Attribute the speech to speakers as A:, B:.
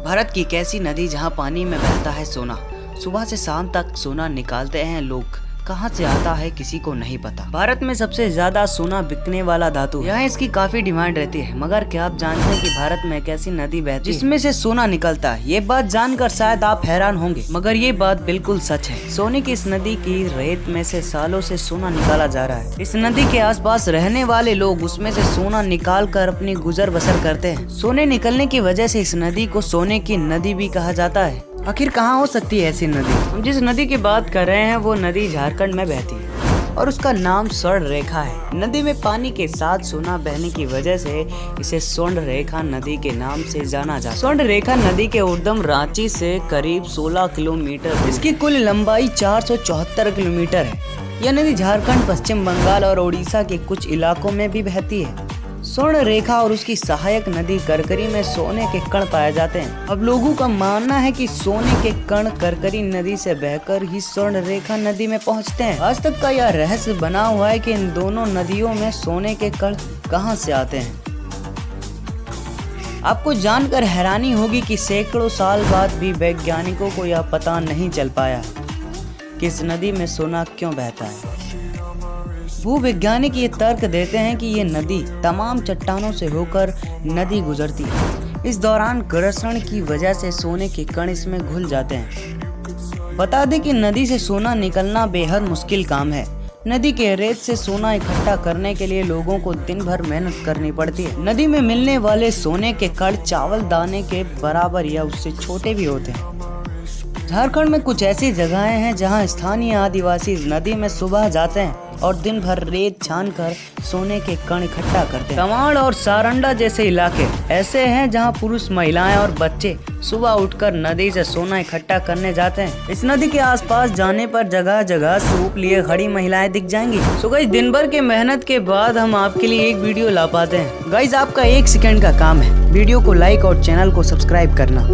A: भारत की एक ऐसी नदी जहां पानी में बहता है सोना। सुबह से शाम तक सोना निकालते हैं लोग, कहां से आता है किसी को नहीं पता। भारत में सबसे ज्यादा सोना बिकने वाला धातु है। यहाँ इसकी काफी डिमांड रहती है। मगर क्या आप जानते हैं कि भारत में एक ऐसी नदी बहती है जिसमें से सोना निकलता है? ये बात जानकर शायद आप हैरान होंगे, मगर ये बात बिल्कुल सच है। सोने की इस नदी की रेत में से सालों से सोना निकाला जा रहा है। इस नदी के आसपास रहने वाले लोग उसमें से सोना निकाल कर अपनी गुजर बसर करते हैं। सोने निकलने की वजह से इस नदी को सोने की नदी भी कहा जाता है। आखिर कहाँ हो सकती है ऐसी नदी? हम जिस नदी की बात कर रहे हैं वो नदी झारखंड में बहती है और उसका नाम स्वर्ण रेखा है। नदी में पानी के साथ सोना बहने की वजह से इसे स्वर्ण रेखा नदी के नाम से जाना जाता है। स्वर्ण रेखा नदी के उद्गम रांची से करीब 16 किलोमीटर, इसकी कुल लंबाई 474 किलोमीटर है। यह नदी झारखंड, पश्चिम बंगाल और उड़ीसा के कुछ इलाकों में भी बहती है। स्वर्ण रेखा और उसकी सहायक नदी करकरी में सोने के कण पाए जाते हैं। अब लोगों का मानना है कि सोने के कण करकरी नदी से बहकर ही स्वर्ण रेखा नदी में पहुंचते हैं। आज तक का यह रहस्य बना हुआ है कि इन दोनों नदियों में सोने के कण कहां से आते हैं। आपको जानकर हैरानी होगी कि सैकड़ों साल बाद भी वैज्ञानिकों को यह पता नहीं चल पाया कि इस नदी में सोना क्यों बहता है। भूवैज्ञानिक ये तर्क देते हैं कि ये नदी तमाम चट्टानों से होकर नदी गुजरती है। इस दौरान घर्षण की वजह से सोने के कण इसमें घुल जाते हैं। बता दें कि नदी से सोना निकलना बेहद मुश्किल काम है। नदी के रेत से सोना इकट्ठा करने के लिए लोगों को दिन भर मेहनत करनी पड़ती है। नदी में मिलने वाले सोने के कण चावल दाने के बराबर या उससे छोटे भी होते हैं। झारखंड में कुछ ऐसी जगहें हैं जहां स्थानीय आदिवासी नदी में सुबह जाते हैं और दिन भर रेत छानकर सोने के कण इकट्ठा करते हैं। तमाड़ और सारंडा जैसे इलाके ऐसे हैं जहां पुरुष, महिलाएं और बच्चे सुबह उठकर नदी से सोना इकट्ठा करने जाते हैं। इस नदी के आसपास जाने पर जगह जगह सूप लिए खड़ी महिलाएं दिख जाएंगी। सो गाइस, दिन भर के मेहनत के बाद हम आपके लिए एक वीडियो ला पाते हैं। गाइस, आपका 1 सेकंड का काम है वीडियो को लाइक और चैनल को सब्सक्राइब करना।